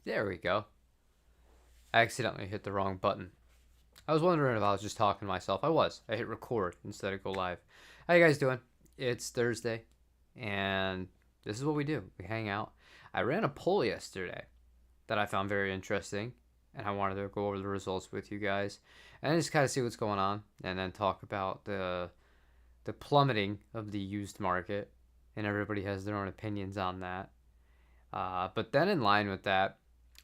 There we go. I accidentally hit the wrong button. I was wondering if I was just talking to myself. I was. I hit record instead of go live. How you guys doing? It's Thursday, and this is what we do. We hang out. I ran a poll yesterday that I found very interesting, and I wanted to go over the results with you guys and just kind of see what's going on, and then talk about the plummeting of the used market. And everybody has their own opinions on that. But then in line with that,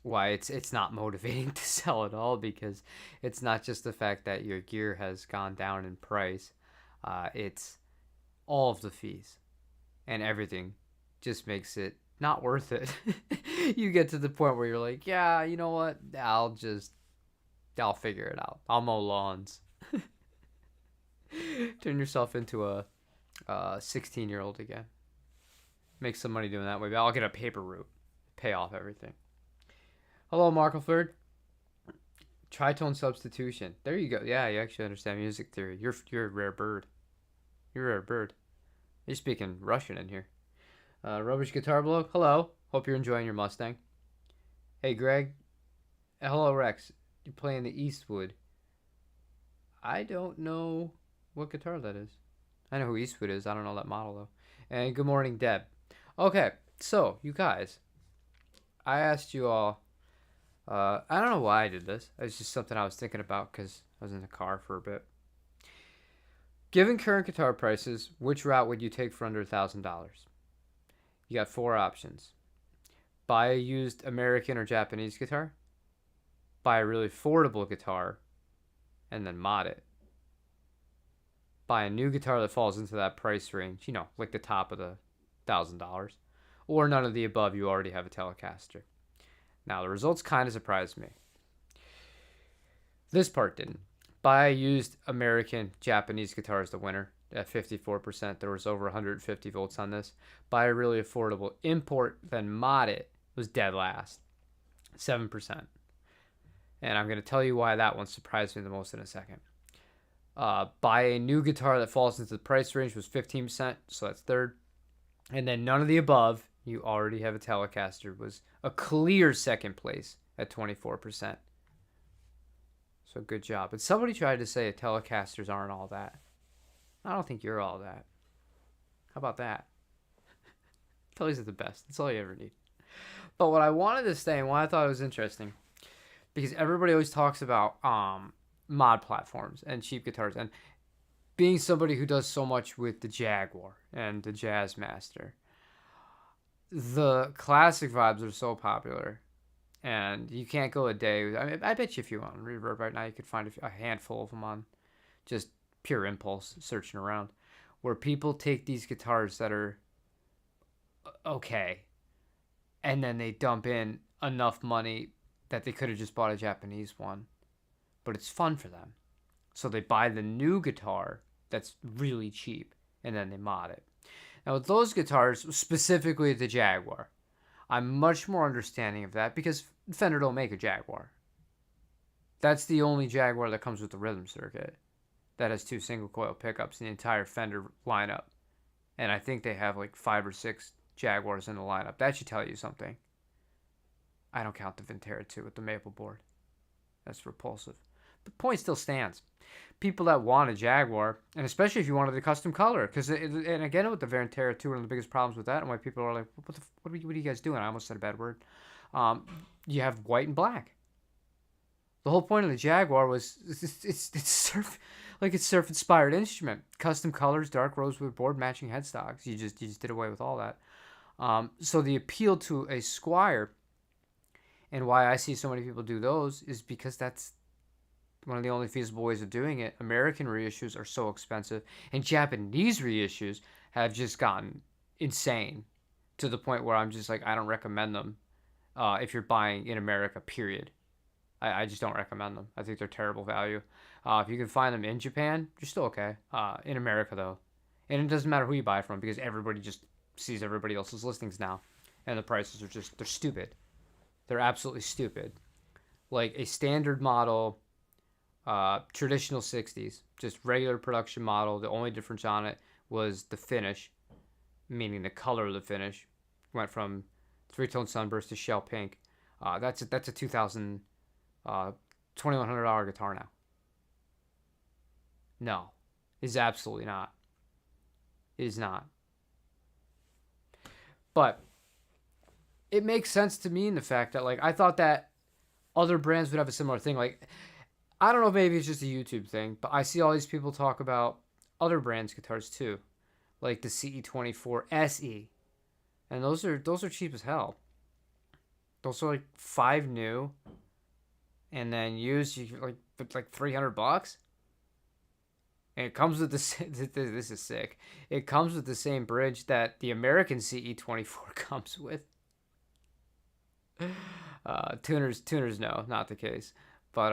why it's not motivating to sell at all, because it's not just the fact that your gear has gone down in price. It's all of the fees and everything just makes it not worth it. You get to the point where you're like, yeah, you know what? I'll figure it out. I'll mow lawns. Turn yourself into a 16-year-old again. Make some money doing that way. But I'll get a paper route, pay off everything. Hello, Markleford. Tritone substitution. There you go. Yeah, you actually understand music theory. You're a rare bird. You're a rare bird. You're speaking Russian in here. Rubbish Guitar Bloke. Hello. Hope you're enjoying your Mustang. Hey, Greg. Hello, Rex. You're playing the Eastwood. I don't know what guitar that is. I know who Eastwood is. I don't know that model, though. And good morning, Deb. Okay, so, you guys. I asked you all. I don't know why I did this. It's just something I was thinking about because I was in the car for a bit. Given current guitar prices, which route would you take for under $1,000? You got four options. Buy a used American or Japanese guitar. Buy a really affordable guitar and then mod it. Buy a new guitar that falls into that price range, like the top of the $1,000. Or none of the above, you already have a Telecaster. Now, the results kind of surprised me. This part didn't. Buy a used American Japanese guitar is the winner at 54%. There was over 150 votes on this. Buy a really affordable import, then mod it was dead last. 7%. And I'm going to tell you why that one surprised me the most in a second. Buy a new guitar that falls into the price range was 15%, so that's third. And then none of the above, you already have a Telecaster, was a clear second place at 24%. So good job. But somebody tried to say Telecasters aren't all that. I don't think you're all that. How about that? Telly's are the best. That's all you ever need. But what I wanted to say and why I thought it was interesting, because everybody always talks about mod platforms and cheap guitars, and being somebody who does so much with the Jaguar and the Jazzmaster, the classic vibes are so popular, and you can't go a day. I bet you if you want Reverb right now, you could find a handful of them on just pure impulse searching around, where people take these guitars that are okay, and then they dump in enough money that they could have just bought a Japanese one, but it's fun for them. So they buy the new guitar that's really cheap, and then they mod it. Now with those guitars, specifically the Jaguar, I'm much more understanding of that because Fender don't make a Jaguar. That's the only Jaguar that comes with the rhythm circuit that has two single coil pickups in the entire Fender lineup. And I think they have like 5 or 6 Jaguars in the lineup. That should tell you something. I don't count the Vintera 2 with the maple board. That's repulsive. The point still stands. People that want a Jaguar, and especially if you wanted a custom color, because and again with the Vintera 2, one of the biggest problems with that, and why people are like, what are you guys doing? I almost said a bad word. You have white and black. The whole point of the Jaguar was it's surf inspired instrument, custom colors, dark rosewood board, matching headstocks. You just did away with all that. So the appeal to a Squire, and why I see so many people do those, is because that's one of the only feasible ways of doing it. American reissues are so expensive, and Japanese reissues have just gotten insane to the point where I'm just like, I don't recommend them if you're buying in America, period. I just don't recommend them. I think they're terrible value. If you can find them in Japan, you're still okay. In America, though. And it doesn't matter who you buy from because everybody just sees everybody else's listings now. And the prices are just, they're stupid. They're absolutely stupid. Like a standard model, traditional 60s, just regular production model. The only difference on it was the finish, meaning the color of the finish. Went from three-tone sunburst to shell pink. That's a 2000 $2,100 guitar now. No, it's absolutely not. It is not. But it makes sense to me in the fact that like I thought that other brands would have a similar thing. Like I don't know, maybe it's just a YouTube thing, but I see all these people talk about other brands' guitars too, like the CE24 SE, and those are cheap as hell. Those are like five new, and then used you like $300, and it comes with the this is sick. It comes with the same bridge that the American CE24 comes with. Tuners, no, not the case. But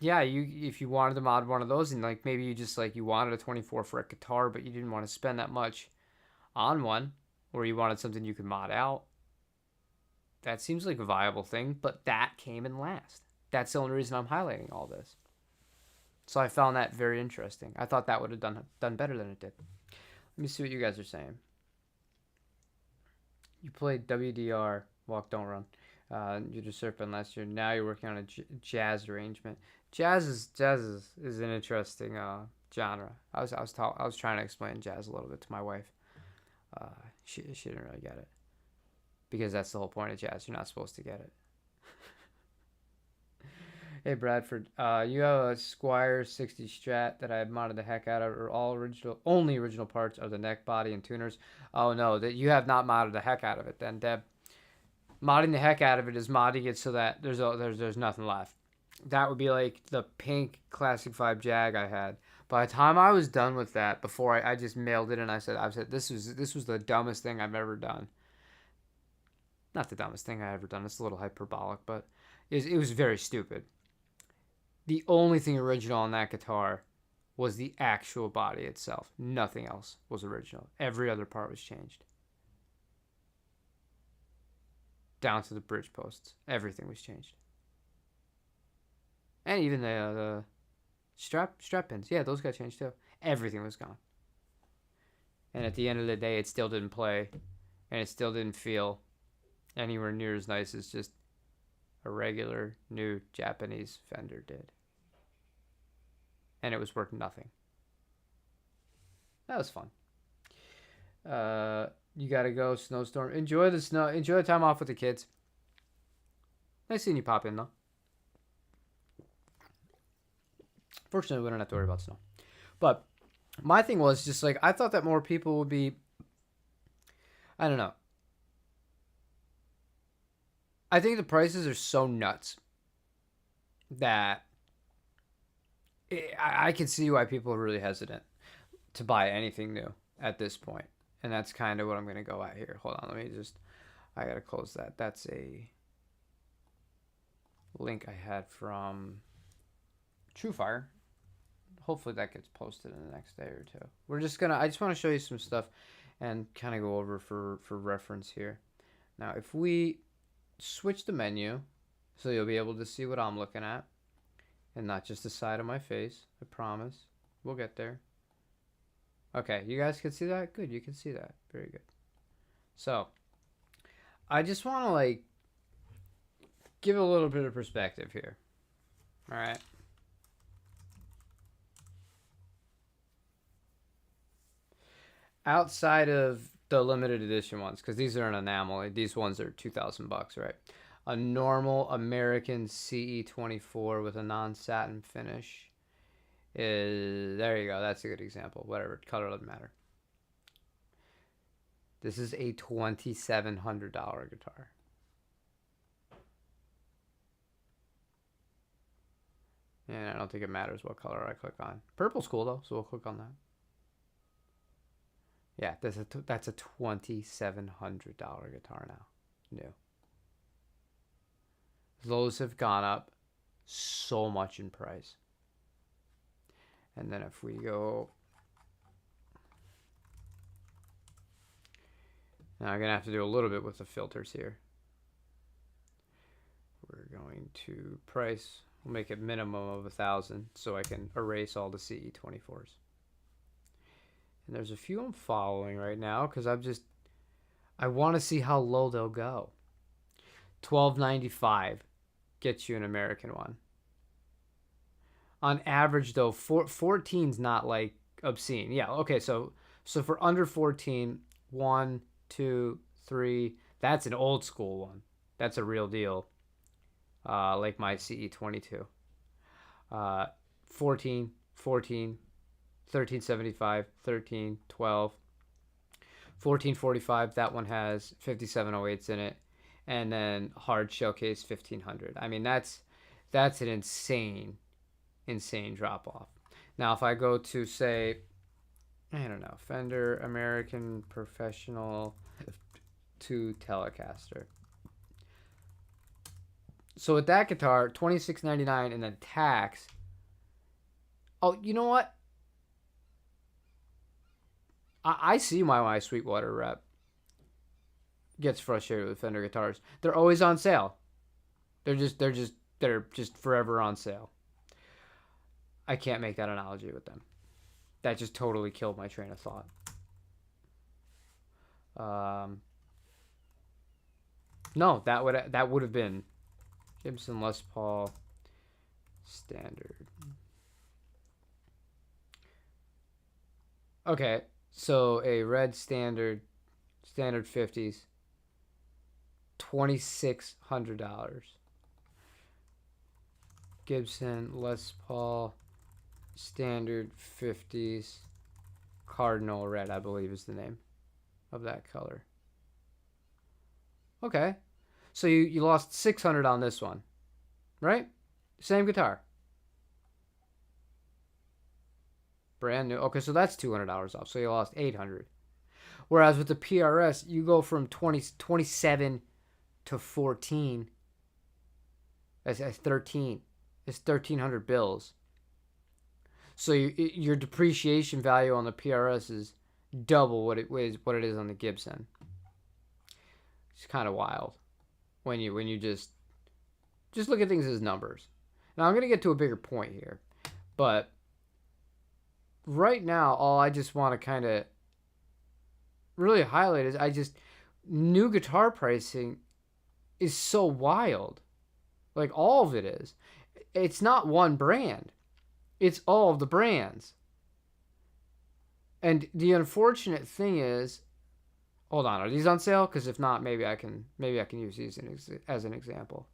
yeah, you if you wanted to mod one of those, and like maybe you just like you wanted a 24 fret guitar, but you didn't want to spend that much on one, or you wanted something you could mod out. That seems like a viable thing, but that came in last. That's the only reason I'm highlighting all this. So I found that very interesting. I thought that would have done better than it did. Let me see what you guys are saying. You played WDR, Walk Don't Run. You did Surfing last year. Now you're working on a jazz arrangement. Jazz is an interesting genre. I was trying to explain jazz a little bit to my wife. She didn't really get it because that's the whole point of jazz. You're not supposed to get it. Hey Bradford, you have a Squire 60 Strat that I modded the heck out of. Are all original? Only original parts are the neck, body, and tuners. Oh no, that you have not modded the heck out of it. Then Deb, modding the heck out of it is modding it so that there's nothing left. That would be like the pink Classic 5 Jag I had. By the time I was done with that, before I just mailed it and I said this was the dumbest thing I've ever done. Not the dumbest thing I ever done. It's a little hyperbolic, but it was very stupid. The only thing original on that guitar was the actual body itself. Nothing else was original. Every other part was changed. Down to the bridge posts. Everything was changed. And even the strap pins. Yeah, those got changed too. Everything was gone. And at the end of the day, it still didn't play. And it still didn't feel anywhere near as nice as just a regular new Japanese Fender did. And it was worth nothing. That was fun. You gotta go, snowstorm. Enjoy the snow. Enjoy the time off with the kids. Nice seeing you pop in though. Fortunately, we don't have to worry about snow. But my thing was just like I thought that more people would be. I don't know. I think the prices are so nuts that I can see why people are really hesitant to buy anything new at this point. And that's kind of what I'm going to go at here. Hold on, I got to close that. That's a link I had from TrueFire. Hopefully that gets posted in the next day or two. I just want to show you some stuff and kind of go over for reference here. Now, if we switch the menu, so you'll be able to see what I'm looking at and not just the side of my face. I promise. We'll get there. Okay, you guys can see that? Good, you can see that. Very good. So, I just want to like give a little bit of perspective here. All right. Outside of the limited edition ones, because these are an enamel. These ones are $2,000, right? A normal American CE24 with a non-satin finish is, there you go. That's a good example. Whatever, color doesn't matter. This is a $2,700 guitar. And I don't think it matters what color I click on. Purple's cool though, so we'll click on that. Yeah, that's a $2,700 guitar now, new. Those have gone up so much in price. And then if we go, now I'm gonna have to do a little bit with the filters here. We're going to price. We'll make it minimum of 1,000 so I can erase all the CE24s. And there's a few I'm following right now because I want to see how low they'll go. $12.95 gets you an American one. On average, though, 14's not like obscene. Yeah, okay, so for under 14, 1, 2, 3, that's an old school one. That's a real deal. Like my CE22. 14, 14, 1375, 13, 12, 1445. That one has 5708s in it. And then hard showcase 1500. I mean, that's an insane drop off. Now, if I go to, say, I don't know, Fender American Professional to Telecaster. So with that guitar, $26.99 and then tax. Oh, you know what? I see why my Sweetwater rep gets frustrated with Fender guitars. They're always on sale. They're just forever on sale. I can't make that analogy with them. That just totally killed my train of thought. No, that would have been Gibson Les Paul standard. Okay, so a red standard 50s, $2,600. Gibson Les Paul standard 50s, Cardinal Red, I believe is the name of that color. Okay, so you lost $600 on this one, right? Same guitar. Brand new. Okay, so that's $200 off. So you lost $800. Whereas with the PRS, you go from 27 to 14. That's 13. It's 1,300 bills. So your depreciation value on the PRS is double what it is on the Gibson. It's kind of wild when you just look at things as numbers. Now I'm gonna get to a bigger point here, but right now all I just want to kind of really highlight is new guitar pricing is so wild. Like all of it is. It's not one brand. It's all of the brands. And the unfortunate thing is, hold on, are these on sale? Because if not, maybe I can use these as an example.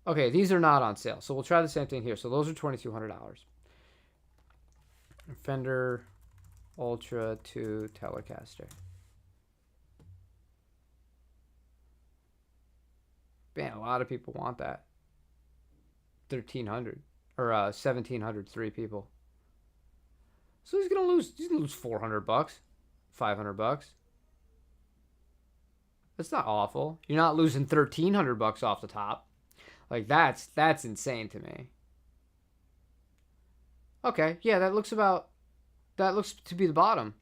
Okay, these are not on sale, so we'll try the same thing here. So those are $2,200. Fender Ultra 2 Telecaster. Man, a lot of people want that. 1,300 or 1,700, 3 people. So he's gonna lose $400, $500. That's not awful. You're not losing $1,300 off the top. Like that's insane to me. Okay, yeah, that looks to be the bottom.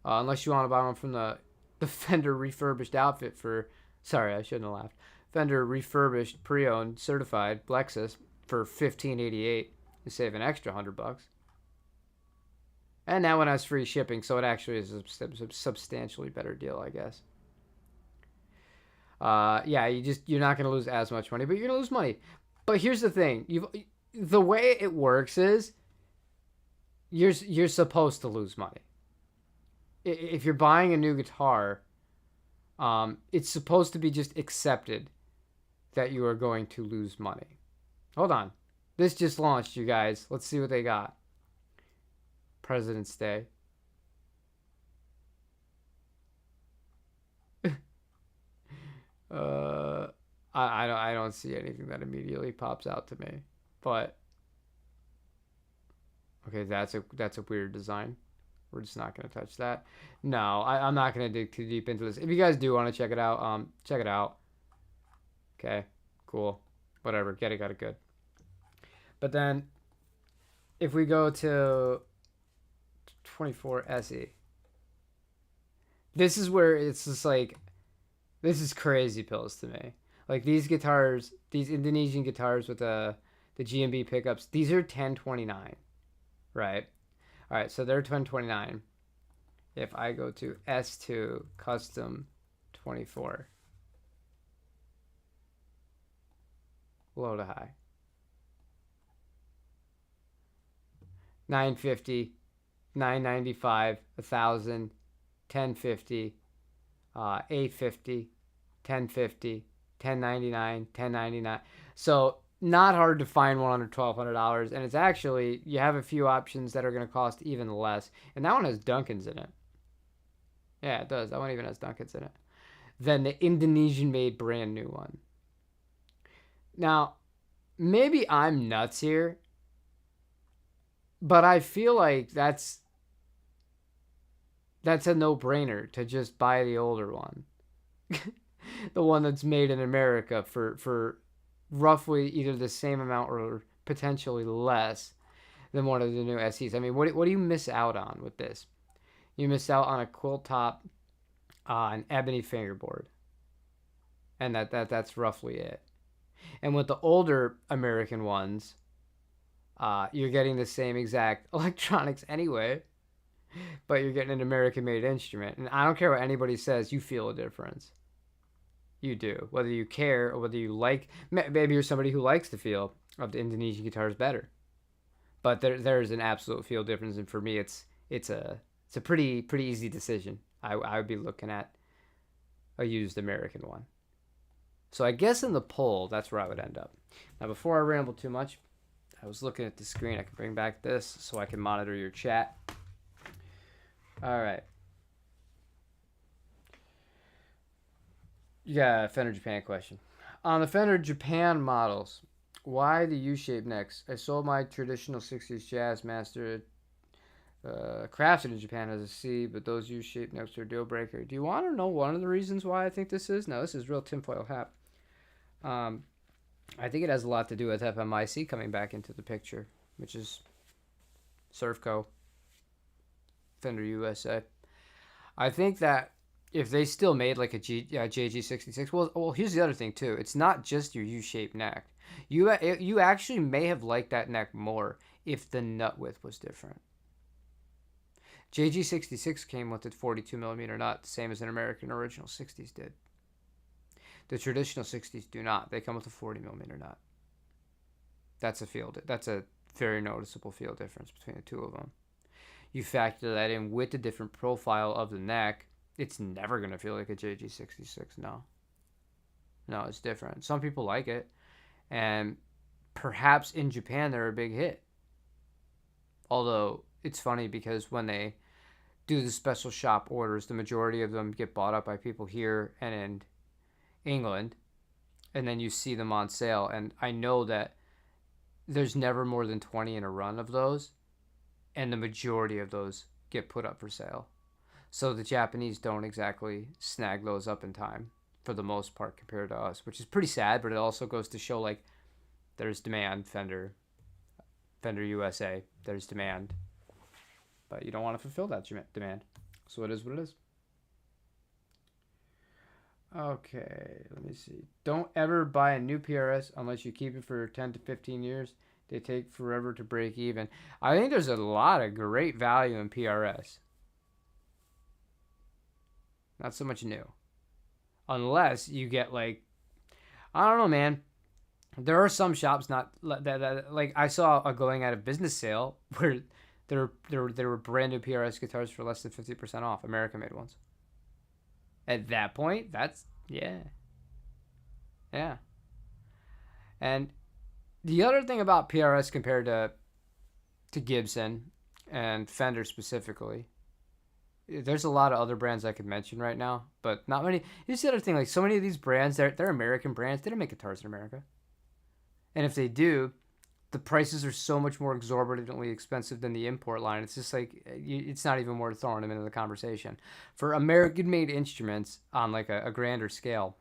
Unless you want to buy one from the Fender refurbished outfit for, sorry, I shouldn't have laughed. Fender refurbished, pre-owned, certified Lexus for $1,588. You save an extra $100. And that one has free shipping, so it actually is a substantially better deal, I guess. Yeah, you're not going to lose as much money, but you're going to lose money. But here's the thing: the way it works is you're supposed to lose money. If you're buying a new guitar, it's supposed to be just accepted that you are going to lose money. Hold on. This just launched, you guys. Let's see what they got. President's Day. I don't see anything that immediately pops out to me. But okay, that's a weird design. We're just not going to touch that. No, I'm not going to dig too deep into this. If you guys do want to check it out, check it out. Okay, cool. Whatever, got it good. But then, if we go to 24 SE, this is where it's just like, this is crazy pills to me. Like these guitars, these Indonesian guitars with the GMB pickups, these are 1029, right? All right, so they're 1029. If I go to S2 custom 24, Low to high. 950, 995, 1,000, 1050, 850, 1050, 1099, 1099. So not hard to find one under $1,200, and it's actually you have a few options that are going to cost even less. And that one has Dunkins in it. Yeah, it does. That one even has Dunkins in it. Then the Indonesian-made brand new one. Now, maybe I'm nuts here, but I feel like that's a no-brainer to just buy the older one. The one that's made in America for roughly either the same amount or potentially less than one of the new SEs. I mean, what do you miss out on with this? You miss out on a quilt top, an ebony fingerboard, and that's roughly it. And with the older American ones, you're getting the same exact electronics anyway, but you're getting an American-made instrument. And I don't care what anybody says, you feel a difference. You do, whether you care or whether you like. Maybe you're somebody who likes the feel of the Indonesian guitars better, but there's an absolute feel difference. And for me, it's a pretty easy decision. I would be looking at a used American one. So I guess in the poll, that's where I would end up. Now, before I ramble too much, I was looking at the screen. I can bring back this so I can monitor your chat. All right. Yeah, Fender Japan question. On the Fender Japan models, why the U-shaped necks? I sold my traditional 60s Jazzmaster crafted in Japan as a C, but those U-shaped necks are a deal breaker. Do you want to know one of the reasons why I think this is? No, this is real tinfoil hat. I think it has a lot to do with FMIC coming back into the picture, which is Surfco, Fender USA. I think that if they still made like a JG66, well, here's the other thing too. It's not just your U-shaped neck. You actually may have liked that neck more if the nut width was different. JG66 came with a 42 millimeter nut, the same as an American original 60s did. The traditional 60s do not. They come with a 40 millimeter nut. That's a very noticeable feel difference between the two of them. You factor that in with the different profile of the neck, it's never going to feel like a JG66. No, it's different. Some people like it, and perhaps in Japan they're a big hit. Although it's funny because when they do the special shop orders, the majority of them get bought up by people here and in England, and then you see them on sale. And I know that there's never more than 20 in a run of those, and the majority of those get put up for sale. So the Japanese don't exactly snag those up in time for the most part compared to us, which is pretty sad, but it also goes to show like there's demand, Fender USA, there's demand, but you don't want to fulfill that demand. So it is what it is. Okay, let me see. Don't ever buy a new PRS unless you keep it for 10 to 15 years. They take forever to break even. I think there's a lot of great value in PRS. Not so much new. Unless you get like, I don't know, man. There are some shops not that like I saw a going out of business sale where there were brand new PRS guitars for less than 50% off, American made ones. At that point, that's yeah. And the other thing about PRS compared to Gibson and Fender specifically, there's a lot of other brands I could mention right now, but not many. Here's the other thing: like so many of these brands, they're American brands. They don't make guitars in America, and if they do, the prices are so much more exorbitantly expensive than the import line. It's just like it's not even worth throwing them into the conversation. For American-made instruments on like a grander scale,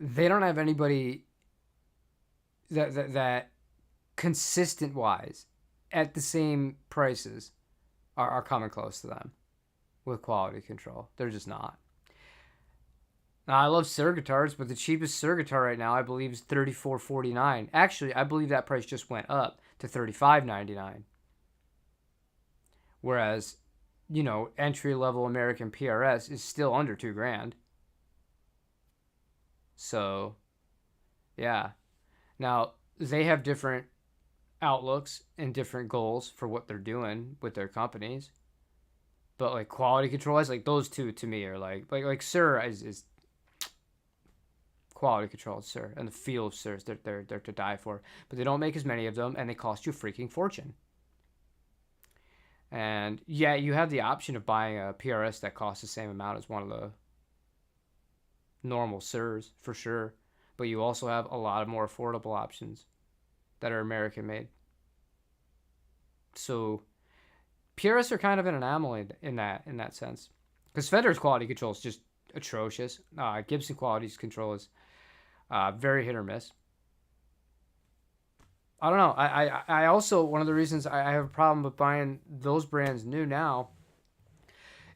they don't have anybody that consistent wise at the same prices are coming close to them with quality control. They're just not. Now, I love Suhr guitars, but the cheapest Suhr guitar right now, I believe, is $34.49. Actually, I believe that price just went up to $35.99. Whereas, entry-level American PRS is still under $2,000. So, Yeah. Now, they have different outlooks and different goals for what they're doing with their companies. But like quality control wise, like those two to me are like Sir is quality control, Sir, and the feel of Sirs, they're to die for. But they don't make as many of them, and they cost you a freaking fortune. And yeah, you have the option of buying a PRS that costs the same amount as one of the normal Sirs for sure. But you also have a lot of more affordable options that are American made. So PRS are kind of an anomaly in that sense, because Fender's quality control is just atrocious. Gibson quality control is very hit or miss. I don't know. I also, one of the reasons I have a problem with buying those brands new now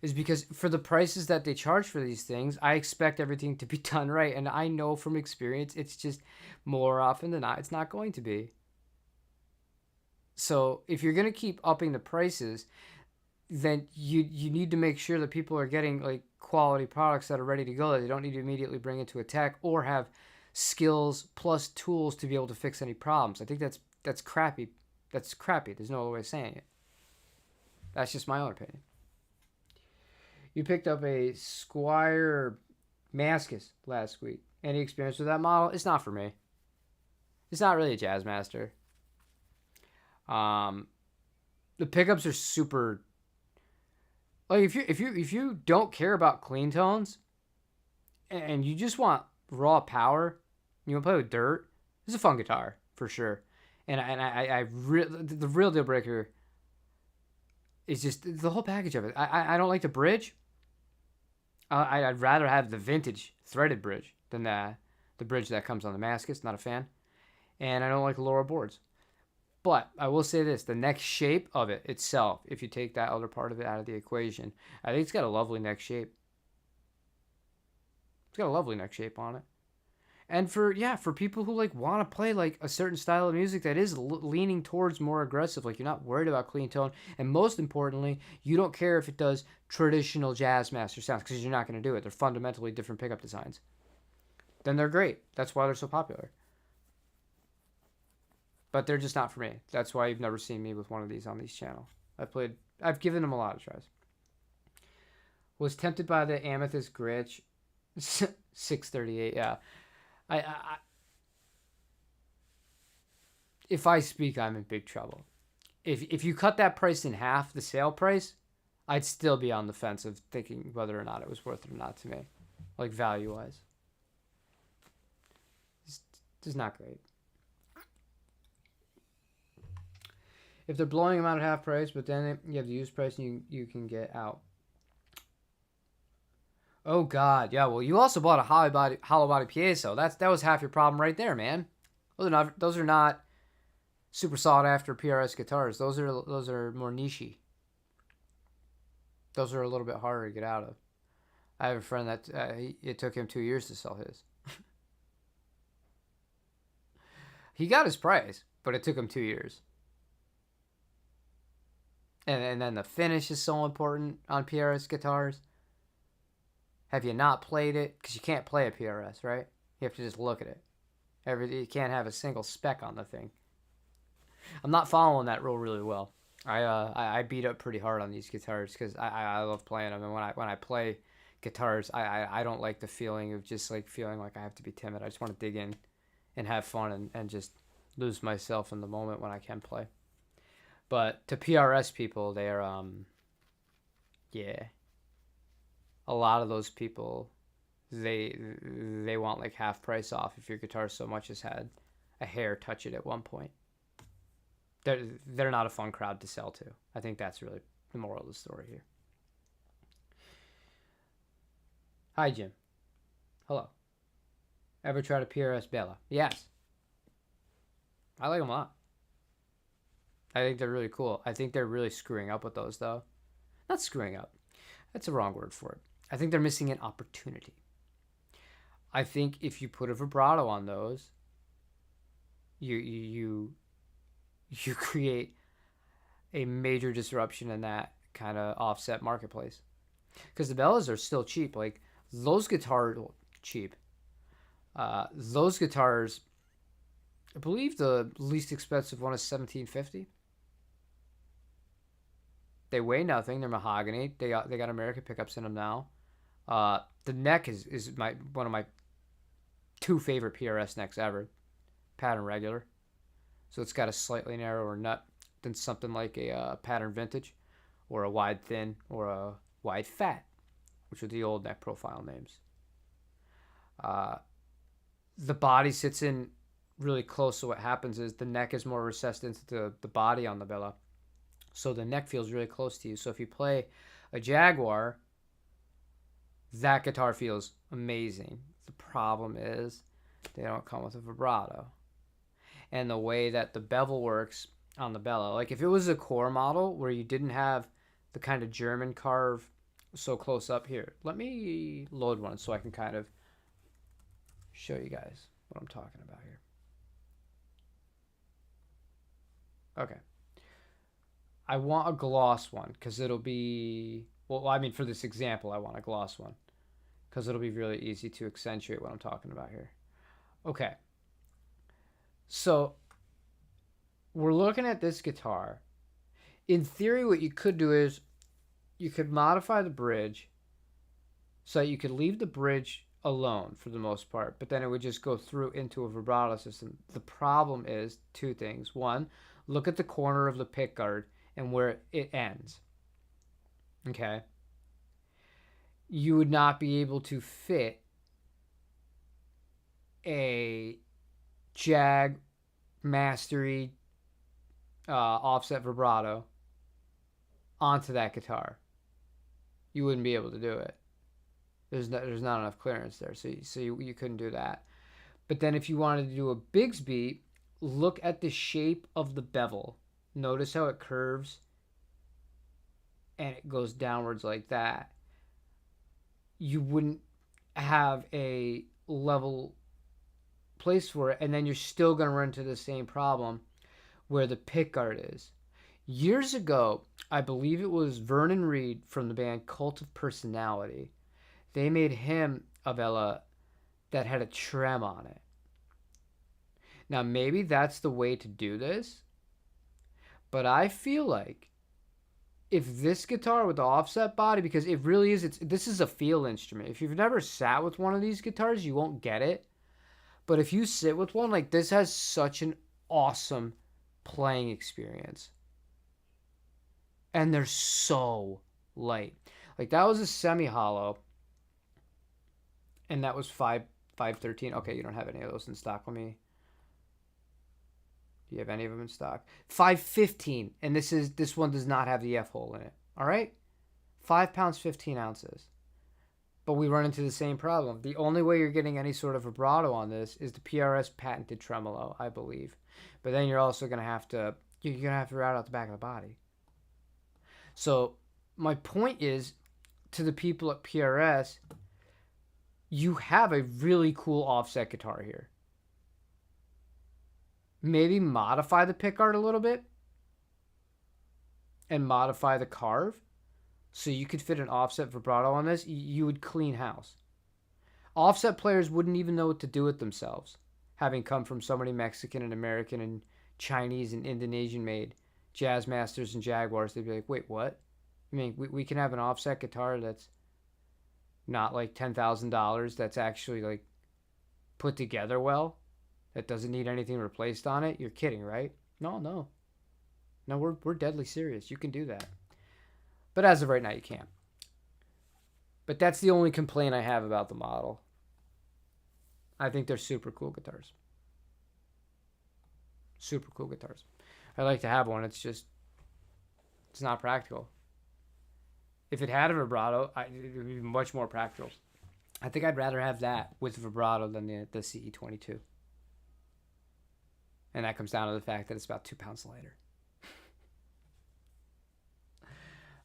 is because for the prices that they charge for these things, I expect everything to be done right, and I know from experience it's just more often than not it's not going to be. So if you're gonna keep upping the prices, then you need to make sure that people are getting like quality products that are ready to go, that they don't need to immediately bring into attack or have skills plus tools to be able to fix any problems. I think that's crappy. That's crappy. There's no other way of saying it. That's just my own opinion. You picked up a Squire Mascus last week. Any experience with that model? It's not for me. It's not really a Jazzmaster. Um, the pickups are super. Like if you don't care about clean tones, and you just want raw power, you want to play with dirt. This is a fun guitar for sure. The real deal breaker is just the whole package of it. I don't like the bridge. I'd rather have the vintage threaded bridge than the bridge that comes on the Mascus. Not a fan. And I don't like the lower boards. But I will say this, the neck shape of it itself, if you take that other part of it out of the equation, I think it's got a lovely neck shape. It's got a lovely neck shape on it. And for people who like want to play like a certain style of music that is leaning towards more aggressive, like you're not worried about clean tone, and most importantly, you don't care if it does traditional Jazzmaster sounds because you're not going to do it. They're fundamentally different pickup designs. Then they're great. That's why they're so popular. But they're just not for me. That's why you've never seen me with one of these on these channel. I've given them a lot of tries. Was tempted by the Amethyst Gritch 638. Yeah. I if I speak, I'm in big trouble. If you cut that price in half, the sale price, I'd still be on the fence of thinking whether or not it was worth it or not to me, like value wise. It's just not great. If they're blowing them out at half price, but then you have the used price and you can get out. Oh God, yeah. Well, you also bought a hollow body piezo. That was half your problem right there, man. Those are not super sought after PRS guitars. Those are more nichey. Those are a little bit harder to get out of. I have a friend that it took him 2 years to sell his. He got his price, but it took him 2 years. And then the finish is so important on PRS guitars. Have you not played it? Because you can't play a PRS, right? You have to just look at it. You can't have a single speck on the thing. I'm not following that rule really well. I beat up pretty hard on these guitars because I love playing them, and when I play guitars, I don't like the feeling of just like feeling like I have to be timid. I just want to dig in and have fun and just lose myself in the moment when I can play. But to PRS people, they're yeah. A lot of those people, they want like half price off if your guitar so much as had a hair touch it at one point. They're not a fun crowd to sell to. I think that's really the moral of the story here. Hi, Jim. Hello. Ever tried a PRS Bella? Yes. I like them a lot. I think they're really cool. I think they're really screwing up with those, though. Not screwing up. That's the wrong word for it. I think they're missing an opportunity. I think if you put a vibrato on those, you create a major disruption in that kind of offset marketplace. Because the Bellas are still cheap. Like those guitars, cheap. Those guitars I believe the least expensive one is $17.50. They weigh nothing. They're mahogany. They got American pickups in them now. The neck is my one of my two favorite PRS necks ever. Pattern regular, so it's got a slightly narrower nut than something like a pattern vintage, or a wide thin, or a wide fat, which are the old neck profile names. Uh, the body sits in really close, so what happens is the neck is more recessed into the body on the Bella, so the neck feels really close to you. So if you play a Jaguar, that guitar feels amazing. The problem is they don't come with a vibrato. And the way that the bevel works on the Bella, like if it was a core model where you didn't have the kind of German carve so close up here, let me load one so I can kind of show you guys what I'm talking about here. Okay. I want a gloss one because it'll be, well, I mean, for this example, I want a gloss one because it'll be really easy to accentuate what I'm talking about here. Okay. So we're looking at this guitar. In theory, what you could do is you could modify the bridge so that you could leave the bridge alone for the most part, but then it would just go through into a vibrato system. The problem is two things. One, look at the corner of the pick guard and where it ends. Okay? You would not be able to fit a Jag Mastery offset vibrato onto that guitar. You wouldn't be able to do it. There's not enough clearance there, so you couldn't do that. But then if you wanted to do a Bigsby, look at the shape of the bevel. Notice how it curves and it goes downwards like that. You wouldn't have a level place for it, and then you're still going to run into the same problem where the pickguard is. Years ago, I believe it was Vernon Reid from the band Cult of Personality. They made him a Vela that had a trem on it. Now, maybe that's the way to do this, but I feel like if this guitar with the offset body, because it really is, this is a feel instrument. If you've never sat with one of these guitars, you won't get it. But if you sit with one, like this has such an awesome playing experience. And they're so light. Like that was a semi-hollow. And that was 513. Okay, you don't have any of those in stock. Let me. Do you have any of them in stock? 515. And this one does not have the F hole in it. All right? 5 pounds, 15 ounces. But we run into the same problem. The only way you're getting any sort of vibrato on this is the PRS patented tremolo, I believe. But then you're also going to have to, you're going to have to route out the back of the body. So my point is, to the people at PRS, you have a really cool offset guitar here. Maybe modify the pickguard a little bit and modify the carve so you could fit an offset vibrato on this. You would clean house. Offset players wouldn't even know what to do with themselves, having come from so many Mexican and American and Chinese and Indonesian made Jazz Masters and Jaguars. They'd be like, wait, what? I mean, we can have an offset guitar that's not like $10,000, that's actually like put together well, that doesn't need anything replaced on it. You're kidding, right? No, we're deadly serious. You can do that, but as of right now, you can't. But that's the only complaint I have about the model. I think they're super cool guitars. Super cool guitars. I'd like to have one. It's just, it's not practical. If it had a vibrato, it would be much more practical. I think I'd rather have that with vibrato than the CE22. And that comes down to the fact that it's about 2 pounds lighter.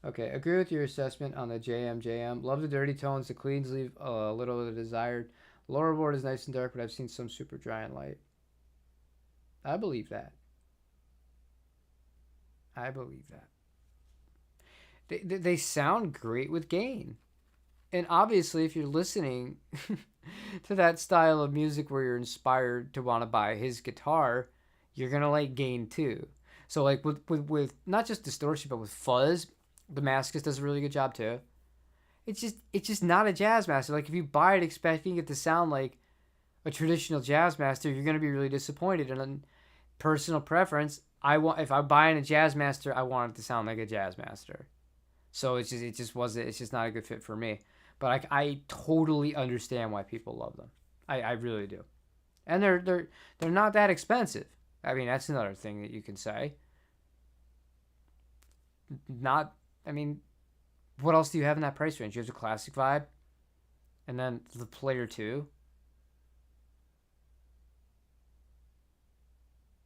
Okay, agree with your assessment on the JM. Love the dirty tones. The cleans leave a little of the desired. Lower board is nice and dark, but I've seen some super dry and light. I believe that. They sound great with gain. And obviously, if you're listening to that style of music where you're inspired to want to buy his guitar, you're gonna like gain too. So like with not just distortion but with fuzz, Damascus does a really good job too. It's just not a jazz master. Like if you buy it expecting it to sound like a traditional jazz master, you're gonna be really disappointed. And then personal preference, I want if I'm buying a jazz master, I want it to sound like a jazz master. So it just wasn't it's just not a good fit for me. But I totally understand why people love them. I really do. And they're not that expensive. I mean, that's another thing that you can say. Not I mean, what else do you have in that price range? You have the classic vibe and then the player 2.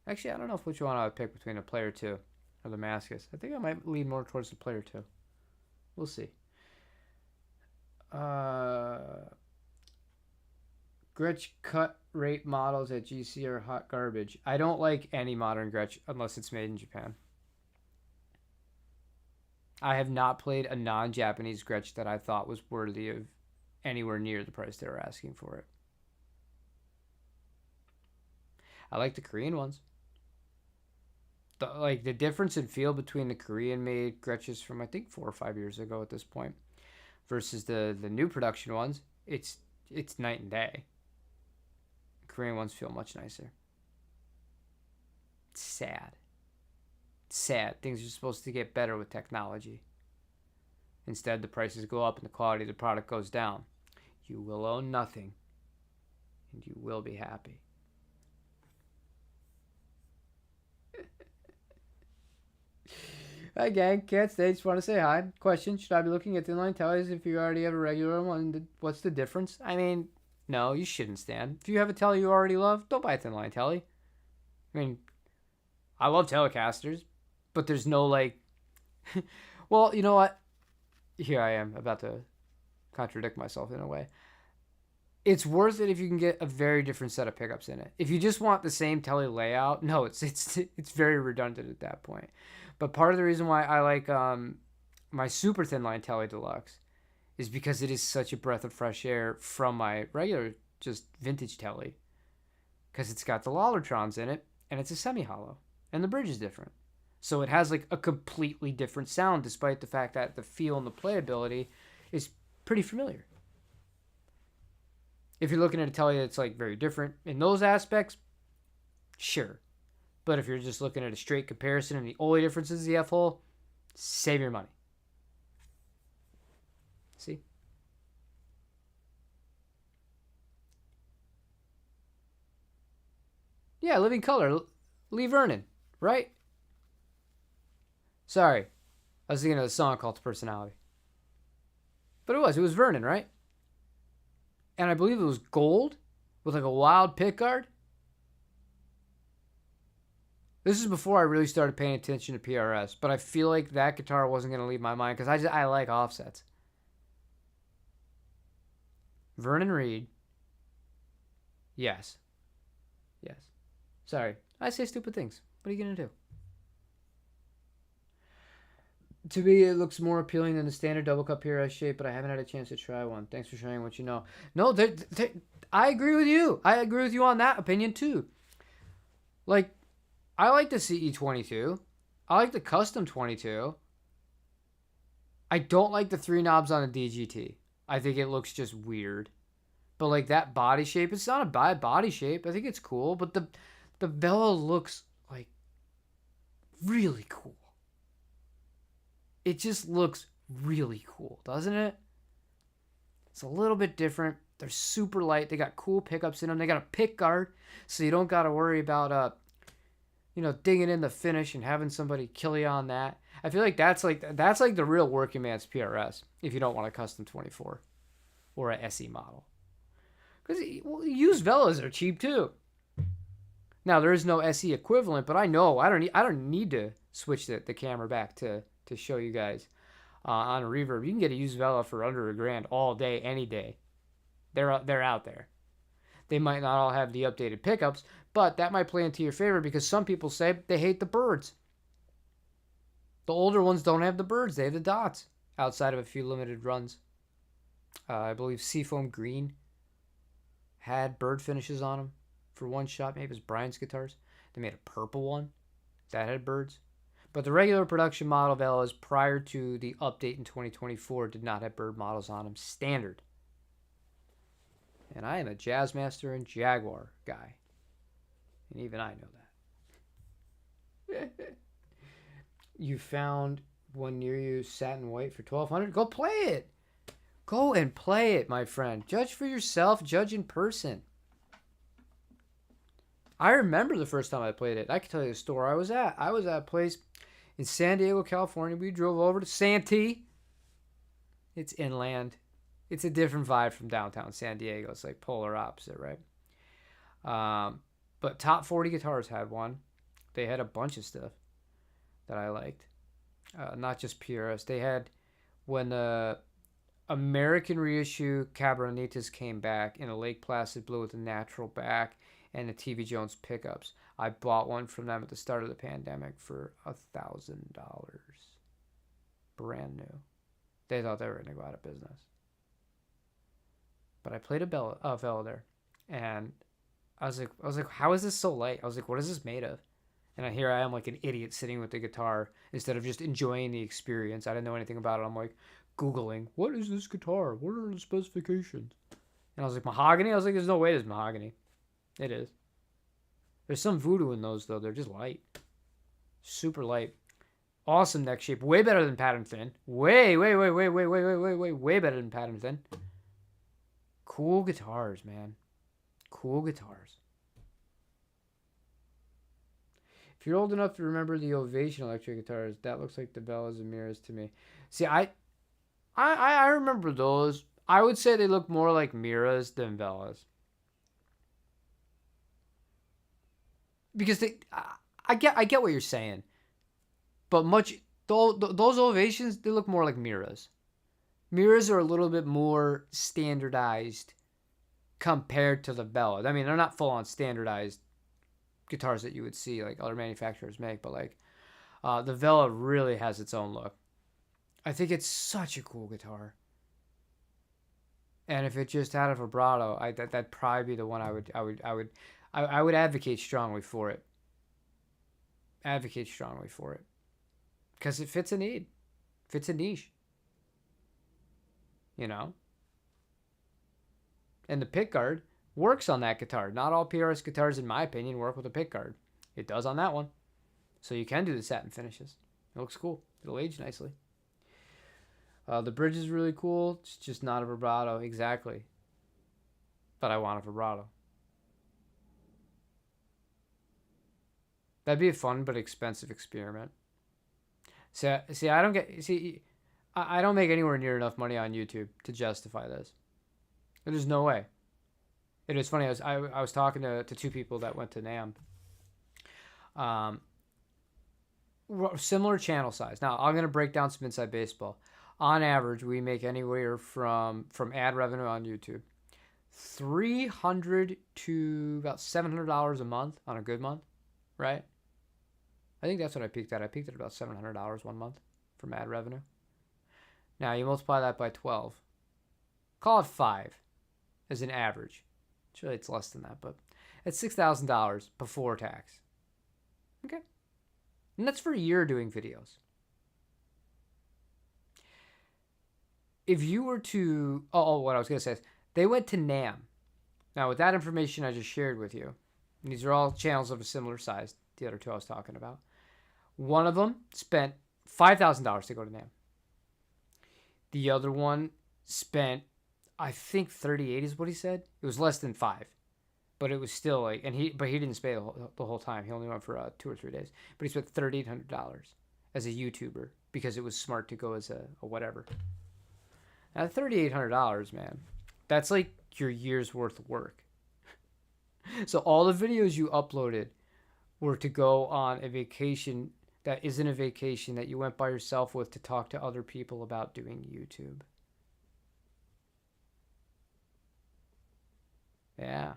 Actually, I don't know which one I would pick between a player 2 or the Damascus. I think I might lean more towards the player 2. We'll see. Uh, Gretsch cut rate models at GC are hot garbage. I don't like any modern Gretsch unless it's made in Japan. I have not played a non-Japanese Gretsch that I thought was worthy of anywhere near the price they were asking for it. I like the Korean ones. The difference in feel between the Korean-made Gretches from I think 4 or 5 years ago at this point versus the new production ones, it's night and day. Korean ones feel much nicer. It's sad. It's sad. Things are supposed to get better with technology. Instead, the prices go up and the quality of the product goes down. You will own nothing, and you will be happy. Hi, gang. Can't stay. Just want to say hi. Question: should I be looking at inline tellies if you already have a regular one? What's the difference? I mean, no, you shouldn't, Stan. If you have a telly you already love, don't buy a thin line telly. I mean, I love Telecasters, but there's no like. Well, you know what? Here I am about to contradict myself in a way. It's worth it if you can get a very different set of pickups in it. If you just want the same telly layout, no, it's very redundant at that point. But part of the reason why I like my super thin line telly deluxe is because it is such a breath of fresh air from my regular just vintage telly. Because it's got the Lollertrons in it and it's a semi-hollow and the bridge is different. So it has like a completely different sound despite the fact that the feel and the playability is pretty familiar. If you're looking at a telly that's like very different in those aspects, sure. But if you're just looking at a straight comparison and the only difference is the F-hole, save your money. See? Yeah, Living Color. Lee Vernon, right? Sorry. I was thinking of a song called Personality. But it was Vernon, right? And I believe it was gold with like a wild pickguard. This is before I really started paying attention to PRS, but I feel like that guitar wasn't going to leave my mind because I like offsets. Vernon Reed. Yes. Yes. Sorry. I say stupid things. What are you going to do? To me, it looks more appealing than the standard double cup PRS shape, but I haven't had a chance to try one. Thanks for sharing what you know. No, I agree with you. I agree with you on that opinion too. Like, I like the CE22. I like the custom 22. I don't like the 3 knobs on a DGT. I think it looks just weird. But like that body shape, it's not a bad body shape. I think it's cool, but the Vela looks like really cool. It just looks really cool, doesn't it? It's a little bit different. They're super light. They got cool pickups in them. They got a pick guard, so you don't got to worry about digging in the finish and having somebody kill you on that. I feel like that's like the real working man's PRS if you don't want a custom 24 or a SE model. Because used Velas are cheap too. Now there is no SE equivalent, but I know I don't need to switch the camera back to show you guys on a reverb. You can get a used Vela for under $1,000 all day, any day. They're out there. They might not all have the updated pickups, but that might play into your favor because some people say they hate the birds. The older ones don't have the birds. They have the dots outside of a few limited runs. I believe Seafoam Green had bird finishes on them for one shot. Maybe it was Brian's guitars. They made a purple one that had birds. But the regular production model Velas prior to the update in 2024 did not have bird models on them standard. And I am a Jazzmaster and Jaguar guy. And even I know that. You found one near you, satin white for $1,200. Go play it. Go and play it, my friend. Judge for yourself. Judge in person. I remember the first time I played it. I can tell you the store I was at. I was at a place in San Diego, California. We drove over to Santee. It's inland. It's a different vibe from downtown San Diego. It's like polar opposite, right? But Top 40 Guitars had one. They had a bunch of stuff that I liked. Not just PRS. They had, when the American reissue Caberonitas came back in a Lake Placid blue with a natural back and the TV Jones pickups. I bought one from them at the start of the pandemic for $1,000. Brand new. They thought they were going to go out of business. But I played a Vela there. And I was like, how is this so light? I was like, what is this made of? And here I am like an idiot sitting with the guitar instead of just enjoying the experience. I didn't know anything about it. I'm like Googling, what is this guitar? What are the specifications? And I was like, mahogany? I was like, there's no way it's mahogany. It is. There's some voodoo in those, though. They're just light. Super light. Awesome neck shape. Way better than Pattern Thin. Way better than Pattern Thin. Cool guitars, man. Cool guitars. If you're old enough to remember the Ovation electric guitars, that looks like the Bellas and Miras to me. See, I remember those. I would say they look more like Miras than Bellas. Because I get what you're saying. But those Ovations, they look more like Miras. Miras are a little bit more standardized compared to the Bella. I mean, they're not full-on standardized guitars that you would see like other manufacturers make, but like the Vela really has its own look. I think it's such a cool guitar. And if it just had a vibrato, that'd probably be the one I would advocate strongly for it. Advocate strongly for it. Because it fits a need. Fits a niche. You know? And the pickguard works on that guitar. Not all PRS guitars, in my opinion, work with a pickguard. It does on that one. So you can do the satin finishes. It looks cool. It'll age nicely. The bridge is really cool. It's just not a vibrato. Exactly. But I want a vibrato. That'd be a fun but expensive experiment. See, I don't make anywhere near enough money on YouTube to justify this. There's no way. It is funny. I was talking to two people that went to NAMM. Similar channel size. Now I'm gonna break down some inside baseball. On average, we make anywhere from ad revenue on YouTube, $300 to about $700 a month on a good month, right? I think that's what I peaked at. I peaked at about $700 one month from ad revenue. Now you multiply that by 12. Call it 5 as an average. Actually, it's less than that, but it's $6,000 before tax. Okay. And that's for a year doing videos. If you were to... what I was going to say is, they went to NAMM. Now, with that information I just shared with you, and these are all channels of a similar size, the other two I was talking about, one of them spent $5,000 to go to NAMM. The other one spent, I think, $38 is what he said. It was less than 5. But it was still like... But he didn't stay the whole time. He only went for 2 or 3 days. But he spent $3,800 as a YouTuber because it was smart to go as a whatever. Now, $3,800, man, that's like your year's worth of work. So all the videos you uploaded were to go on a vacation that isn't a vacation that you went by yourself with to talk to other people about doing YouTube. Yeah.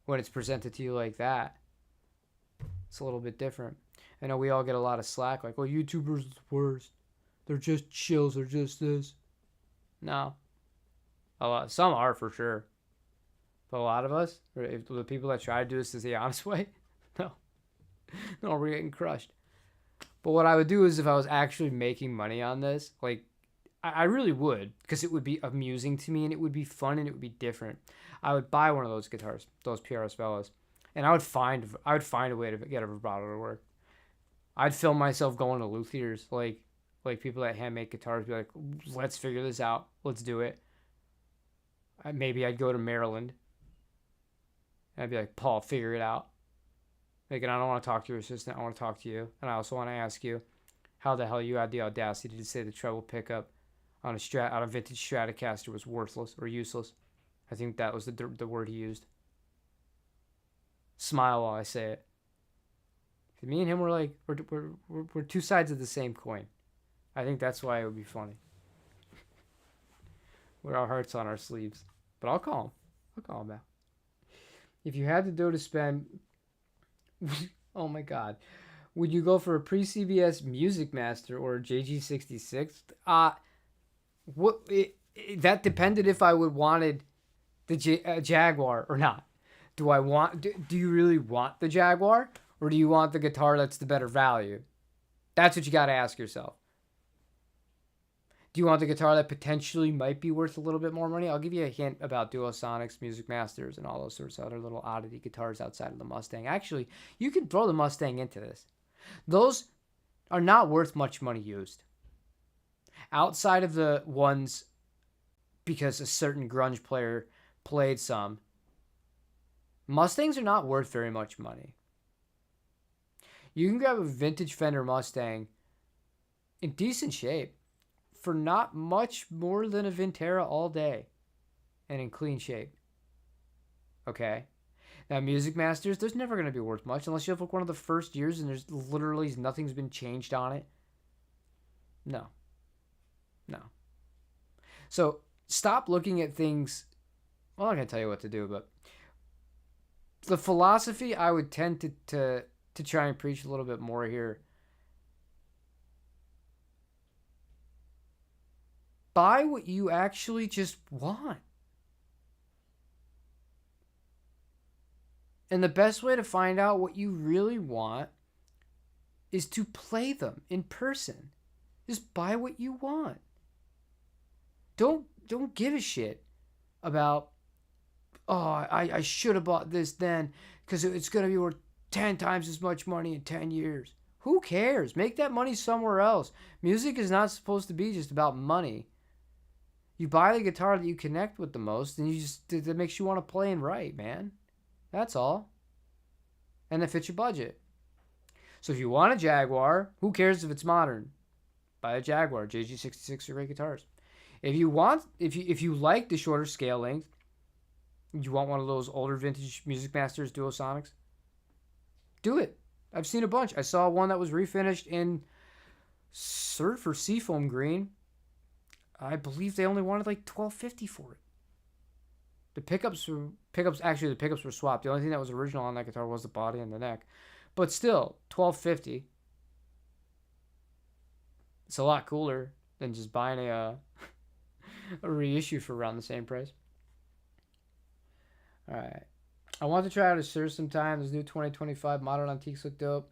When it's presented to you like that, it's a little bit different. I know we all get a lot of slack, like, well, YouTubers are the worst. They're just chills. They're just this. No. A lot. Some are for sure. But a lot of us, or if the people that try to do this is the honest way, no. No, we're getting crushed. But what I would do is if I was actually making money on this, like, I really would, because it would be amusing to me and it would be fun and it would be different. I would buy one of those guitars, those PRS Bellas, and I would find a way to get a vibrato to work. I'd film myself going to luthiers, like people that hand make guitars, be like, let's figure this out, let's do it. Maybe I'd go to Maryland and I'd be like, Paul, figure it out. Like, and I don't want to talk to your assistant, I want to talk to you, and I also want to ask you how the hell you had the audacity to say the treble pickup on a vintage Stratocaster was worthless or useless. I think that was the word he used. Smile while I say it. Me and him were like we're two sides of the same coin. I think that's why it would be funny. With our hearts on our sleeves. But I'll call him. I'll call him out. If you had the dough to spend, oh my God, would you go for a pre-CBS Music Master or a JG66? That depended if I would wanted the Jaguar or not. Do you really want the Jaguar, or do you want the guitar that's the better value? That's what you got to ask yourself. Do you want the guitar that potentially might be worth a little bit more money? I'll give you a hint about Duosonics, Music Masters, and all those sorts of other little oddity guitars outside of the Mustang. Actually, you can throw the Mustang into this. Those are not worth much money used. Outside of the ones because a certain grunge player played some, Mustangs are not worth very much money. You can grab a vintage Fender Mustang in decent shape for not much more than a Vintera all day and in clean shape. Okay? Now, Music Masters, there's never going to be worth much unless you have like one of the first years and there's literally nothing's been changed on it. No. So, stop looking at things. Well, I'm not going to tell you what to do, but the philosophy I would tend to try and preach a little bit more here. Buy what you actually just want. And the best way to find out what you really want is to play them in person. Just buy what you want. Don't give a shit about, I should have bought this then because it's going to be worth 10 times as much money in 10 years. Who cares? Make that money somewhere else. Music is not supposed to be just about money. You buy the guitar that you connect with the most, and that makes you want to play and write, man. That's all. And that fits your budget. So if you want a Jaguar, who cares if it's modern? Buy a Jaguar. JG66 are great guitars. If you like the shorter scale length, you want one of those older vintage Music Masters Duosonics, do it. I've seen a bunch. I saw one that was refinished in surf or seafoam green. I believe they only wanted like $12.50 for it. The pickups were swapped. The only thing that was original on that guitar was the body and the neck. But still, $12.50. It's a lot cooler than just buying a reissue for around the same price. All right. I want to try out a Sur sometime. This new 2025 modern antiques look dope.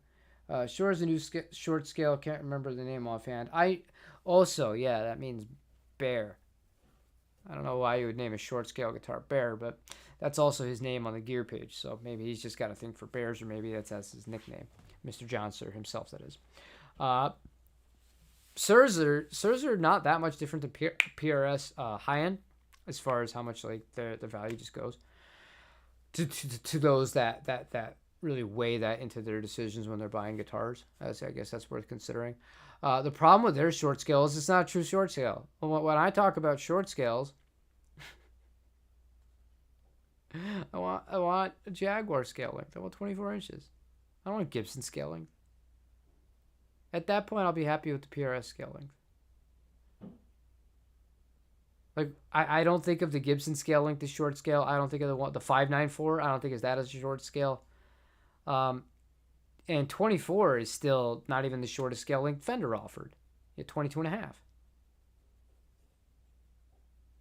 Sure is a new short scale. Can't remember the name offhand. That means bear. I don't know why you would name a short scale guitar Bear, but that's also his name on the gear page. So maybe he's just got a thing for bears, or maybe that's his nickname. Mr. John Sur himself, that is. Surs are not that much different than PRS high end as far as how much like the value just goes to those that really weigh that into their decisions when they're buying guitars. I guess that's worth considering. The problem with their short scale is it's not a true short scale. When I talk about short scales, I want a Jaguar scale length. I want 24 inches. I don't want Gibson scale length. At that point, I'll be happy with the PRS scale length. Like, I don't think of the Gibson scale length as short scale. I don't think of the 594. I don't think of that as a short scale. And 24 is still not even the shortest scale length Fender offered. At 22 and a half.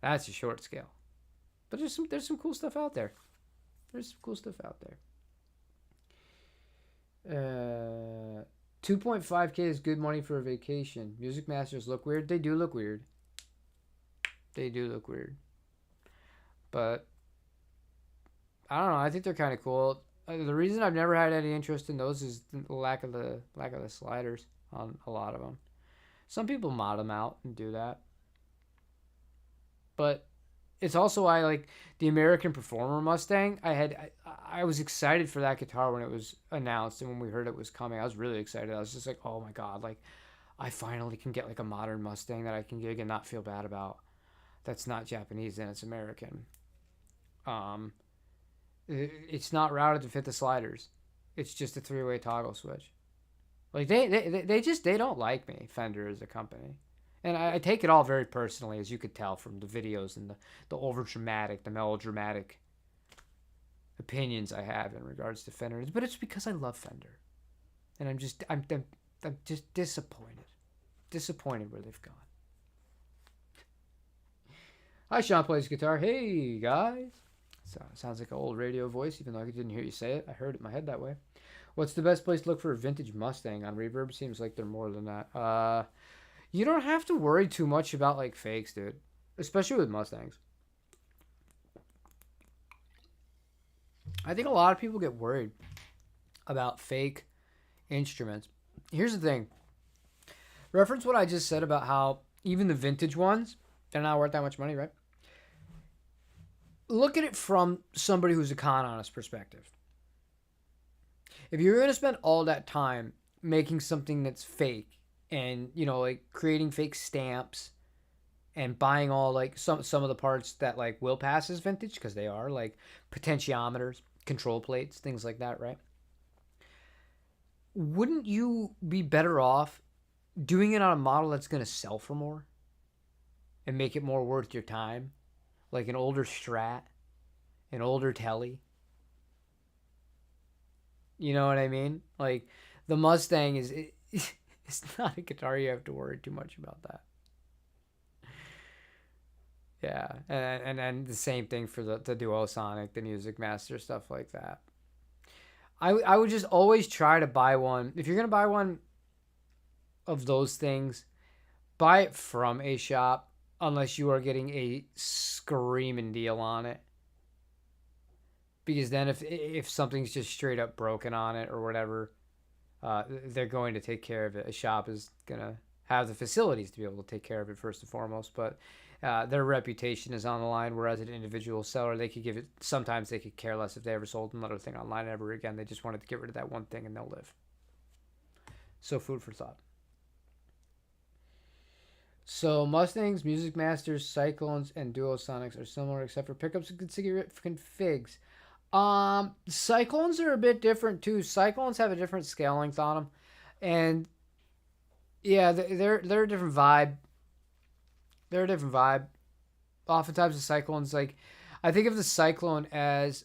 That's a short scale. But there's some cool stuff out there. There's some cool stuff out there. 2.5K is good money for a vacation. Music Masters look weird. They do look weird. They do look weird. But I don't know. I think they're kind of cool. The reason I've never had any interest in those is the lack of the sliders on a lot of them. Some people mod them out and do that. But it's also why, like, the American Performer Mustang, I was excited for that guitar when it was announced and when we heard it was coming. I was really excited. I was just like, oh my god, like, I finally can get like a modern Mustang that I can gig and not feel bad about. That's not Japanese and it's American. It's not routed to fit the sliders. It's just a 3-way toggle switch. Like, they don't like me, Fender as a company. And I take it all very personally, as you could tell from the videos and the over-dramatic, the melodramatic opinions I have in regards to Fender. But it's because I love Fender. And I'm just disappointed. Disappointed where they've gone. Hi, Sean plays guitar. Hey, guys. So, sounds like an old radio voice, even though I didn't hear you say it. I heard it in my head that way. What's the best place to look for a vintage Mustang on Reverb? Seems like they're more than that. You don't have to worry too much about, like, fakes, dude. Especially with Mustangs. I think a lot of people get worried about fake instruments. Here's the thing. Reference what I just said about how even the vintage ones, they're not worth that much money, right? Look at it from somebody who's a con artist perspective. If you're going to spend all that time making something that's fake and, you know, like creating fake stamps and buying all like some of the parts that like will pass as vintage, because they are, like potentiometers, control plates, things like that, right? Wouldn't you be better off doing it on a model that's going to sell for more and make it more worth your time? Like an older Strat, an older Telly. You know what I mean? Like, the Mustang it's not a guitar you have to worry too much about that. Yeah, and the same thing for the Duosonic, the Music Master, stuff like that. I would just always try to buy one. If you're going to buy one of those things, buy it from a shop, unless you are getting a screaming deal on it. Because then if something's just straight up broken on it or whatever, they're going to take care of it. A shop is going to have the facilities to be able to take care of it first and foremost. But their reputation is on the line, whereas an individual seller, sometimes they could care less if they ever sold another thing online ever again. They just wanted to get rid of that one thing and they'll live. So food for thought. So Mustangs, Music Masters, Cyclones, and Duosonics are similar except for pickups and configs. Cyclones are a bit different too. Cyclones have a different scale length on them, and yeah, they're a different vibe. They're a different vibe. Oftentimes the Cyclones, like, I think of the Cyclone as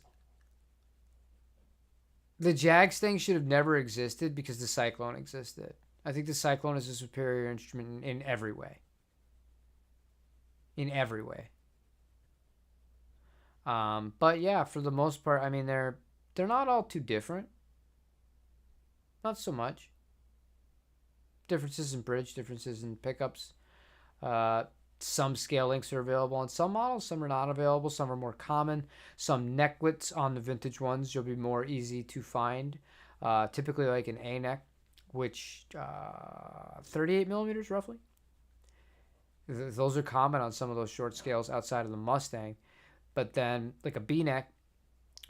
the Jags thing should have never existed because the Cyclone existed. I think the Cyclone is a superior instrument in every way. In every way. But yeah, for the most part, I mean, they're not all too different. Not so much. Differences in bridge, differences in pickups. Some scale links are available on some models, some are not available, some are more common. Some neck widths on the vintage ones you'll be more easy to find. Typically like an A neck, which 38 millimeters roughly. Those are common on some of those short scales outside of the Mustang. But then like a B neck,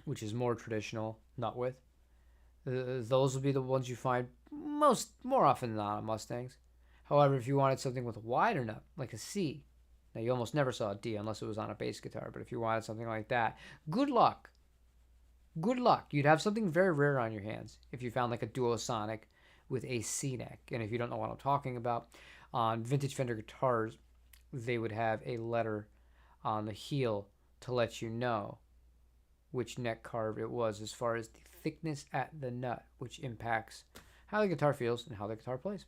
which is more traditional nut width, those will be the ones you find more often than not on Mustangs. However, if you wanted something with a wider nut, like a C, now you almost never saw a D unless it was on a bass guitar, but if you wanted something like that, good luck. Good luck. You'd have something very rare on your hands if you found like a Duosonic with a C neck. And if you don't know what I'm talking about, on vintage Fender guitars, they would have a letter on the heel to let you know which neck carve it was as far as the thickness at the nut, which impacts how the guitar feels and how the guitar plays.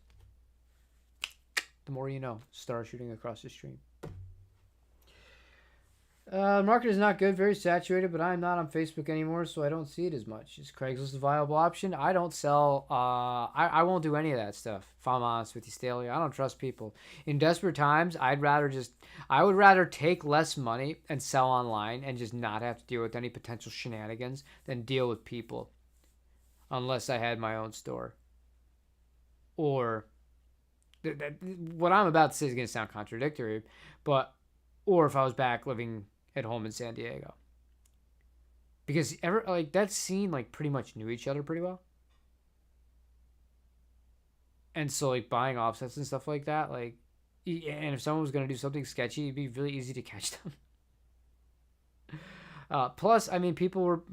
The more you know. Star shooting across the stream. The market is not good, very saturated, but I'm not on Facebook anymore, so I don't see it as much. Is Craigslist a viable option? I don't sell. I won't do any of that stuff. If I'm honest with you, Staley, I don't trust people. In desperate times, I would rather take less money and sell online and just not have to deal with any potential shenanigans than deal with people, unless I had my own store. Or what I'm about to say is going to sound contradictory, but or if I was back living at home in San Diego, because that scene like pretty much knew each other pretty well, and so like buying offsets and stuff like that, like, and if someone was going to do something sketchy, it'd be really easy to catch them. Plus, I mean, people were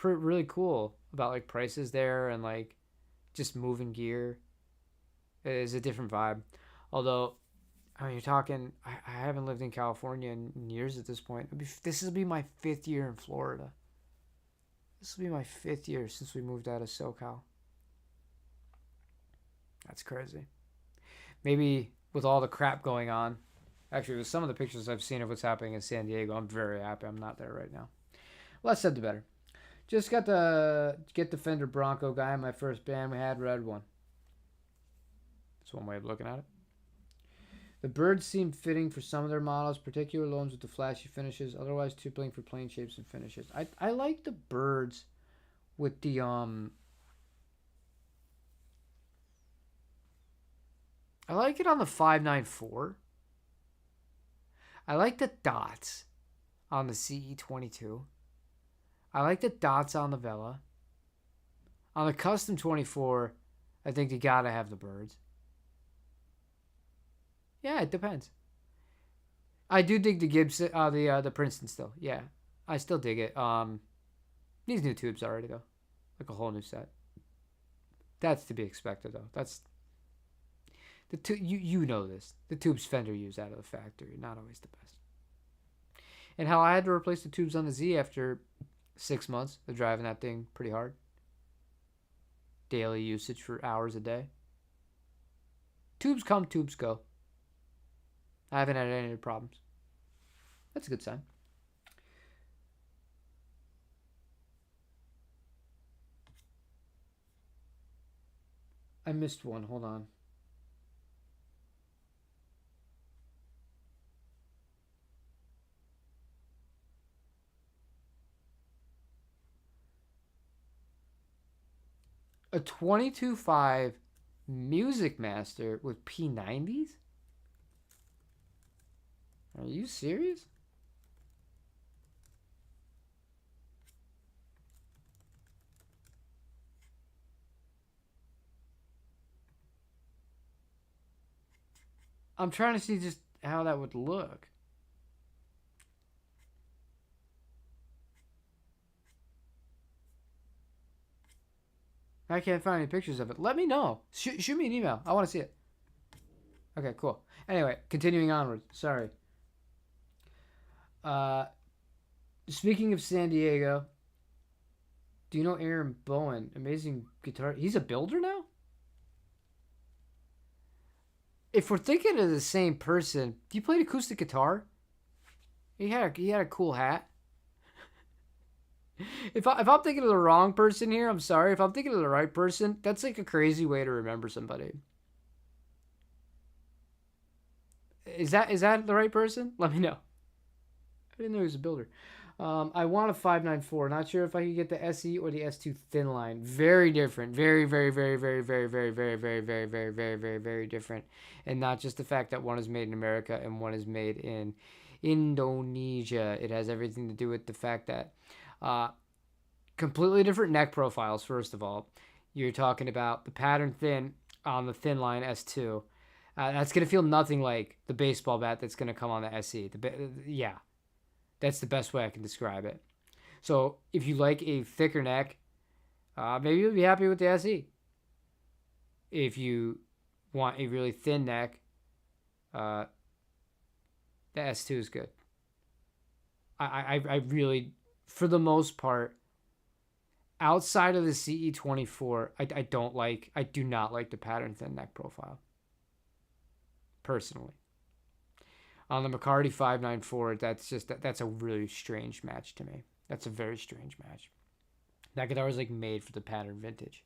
really cool about like prices there and like just moving gear. It is a different vibe. Although, I mean, you're talking. I haven't lived in California in years at this point. This will be my 5th year in Florida. This will be my 5th year since we moved out of SoCal. That's crazy. Maybe with all the crap going on, actually, with some of the pictures I've seen of what's happening in San Diego, I'm very happy I'm not there right now. Less said the better. Just got the get the Fender Bronco guy in my first band we had, red one. That's one way of looking at it. The birds seem fitting for some of their models, particular ones with the flashy finishes, otherwise too plain for plain shapes and finishes. I like the birds with the I like it on the 594. I like the dots on the CE22. I like the dots on the Vela. On the Custom 24, I think you gotta have the birds. Yeah, it depends. I do dig the Gibson, the Princeton still. Yeah, I still dig it. These new tubes already though, like a whole new set. That's to be expected though. That's you know this. The tubes Fender used out of the factory, not always the best. And how I had to replace the tubes on the Z after 6 months of driving that thing pretty hard. Daily usage for hours a day. Tubes come, tubes go. I haven't had any problems. That's a good sign. I missed one. Hold on. A 22.5 Music Master with P90s? Are you serious? I'm trying to see just how that would look. I can't find any pictures of it. Let me know. Shoot me an email. I want to see it. Okay, cool. Anyway, continuing onward. Sorry. Uh, Speaking of San Diego, do you know Aaron Bowen? Amazing guitar. He's a builder now? If we're thinking of the same person, do you play acoustic guitar? He had a cool hat. If I'm thinking of the wrong person here, I'm sorry. If I'm thinking of the right person, that's like a crazy way to remember somebody. Is that the right person? Let me know. I didn't know he was a builder. I want a 594. Not sure if I could get the SE or the S2 thin line. Very different. Very, very, very, very, very, very, very, very, very, very, very, very, very different. And not just the fact that one is made in America and one is made in Indonesia. It has everything to do with the fact that completely different neck profiles, first of all. You're talking about the pattern thin on the thin line S2. That's going to feel nothing like the baseball bat that's going to come on the SE. Yeah, that's the best way I can describe it. So if you like a thicker neck, maybe you'll be happy with the SE. If you want a really thin neck, the S2 is good. I really, for the most part, outside of the CE24, I do not like the pattern thin neck profile. Personally. On the McCarty 594, that's a really strange match to me. That's a very strange match. That guitar was like made for the pattern vintage.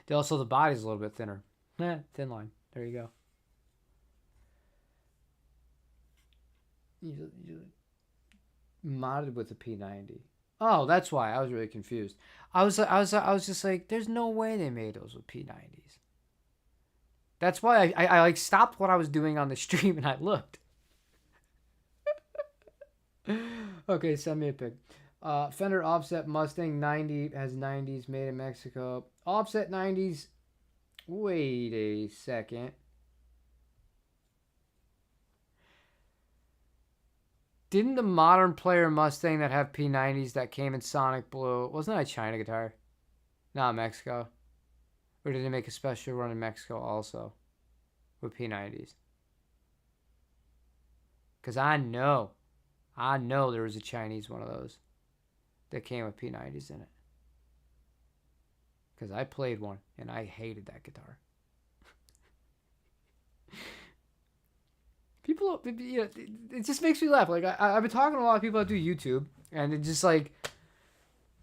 The body's a little bit thinner. Thin line. There you go. You modded with a P90. Oh, that's why I was really confused. I was just like, there's no way they made those with P90s. That's why I like stopped what I was doing on the stream and I looked. Okay, send me a pic. Fender offset Mustang 90 has 90s made in Mexico. Offset 90s. Wait a second. Didn't the modern player Mustang that have P90s that came in Sonic Blue, wasn't that a China guitar? Not Mexico. Or did they make a special run in Mexico also with P90s? Because I know there was a Chinese one of those that came with P90s in it. Because I played one and I hated that guitar. People, you know, it just makes me laugh. Like I've been talking to a lot of people that do YouTube, and it just like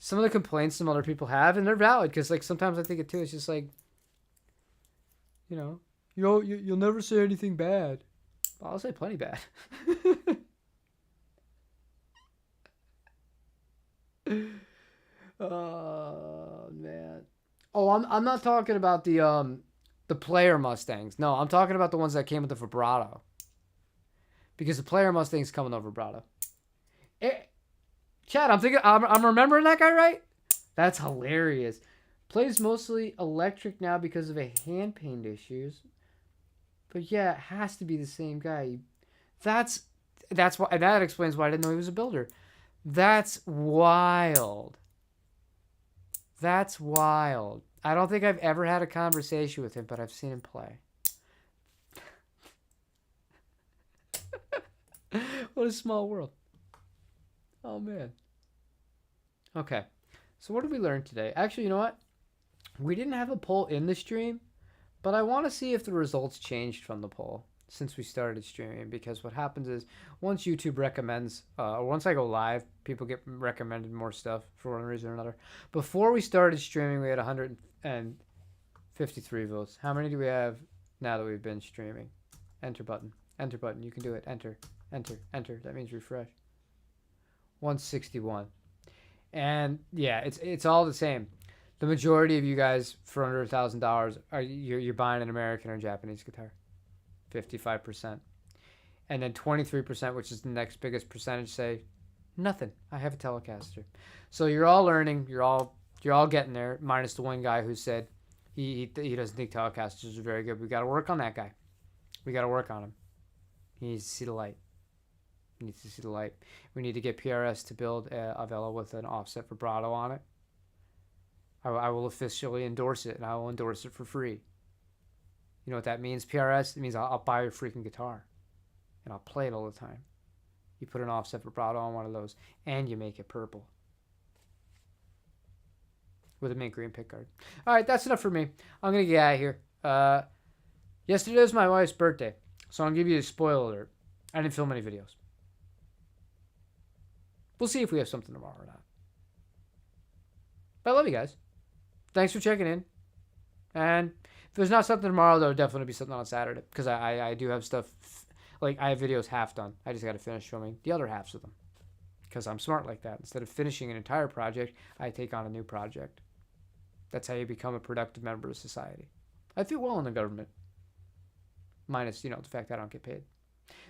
some of the complaints some other people have, and they're valid because like sometimes I think it too. It's just like, you'll never say anything bad. I'll say plenty bad. Oh man. Oh, I'm not talking about the player Mustangs. No, I'm talking about the ones that came with the vibrato. Because the player Mustang's coming with vibrato. Chad, I'm remembering that guy right? That's hilarious. Plays mostly electric now because of a hand paint issues. But yeah, it has to be the same guy. That's why that explains why I didn't know he was a builder. That's wild. That's wild. I don't think I've ever had a conversation with him, but I've seen him play. What a small world. Oh, man. Okay. So what did we learn today? Actually, you know what? We didn't have a poll in the stream, but I want to see if the results changed from the poll since we started streaming, because what happens is once YouTube recommends, or once I go live, people get recommended more stuff for one reason or another. Before we started streaming, we had 153 votes. How many do we have now that we've been streaming? Enter button. Enter button. You can do it. Enter. Enter. Enter. That means refresh. 161. And yeah, it's all the same. The majority of you guys for under $1,000 you're buying an American or Japanese guitar. 55%. And then 23%, which is the next biggest percentage, say nothing. I have a Telecaster. So you're all learning. You're all getting there. Minus the one guy who said he doesn't think Telecasters are very good. We got to work on that guy. We got to work on him. He needs to see the light. We need to get PRS to build a Vela with an offset vibrato on it. I will officially endorse it, and I will endorse it for free. You know what that means, PRS? It means I'll buy your freaking guitar, and I'll play it all the time. You put an offset vibrato on one of those, and you make it purple with a mint green pickguard. All right, that's enough for me. I'm going to get out of here. Yesterday was my wife's birthday, so I'll give you a spoiler alert. I didn't film any videos. We'll see if we have something tomorrow or not. But I love you guys. Thanks for checking in. And if there's not something tomorrow, there'll definitely be something on Saturday. Because I do have stuff, like I have videos half done. I just got to finish filming the other halves of them. Because I'm smart like that. Instead of finishing an entire project, I take on a new project. That's how you become a productive member of society. I feel well in the government. Minus, the fact that I don't get paid.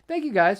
Thank you guys.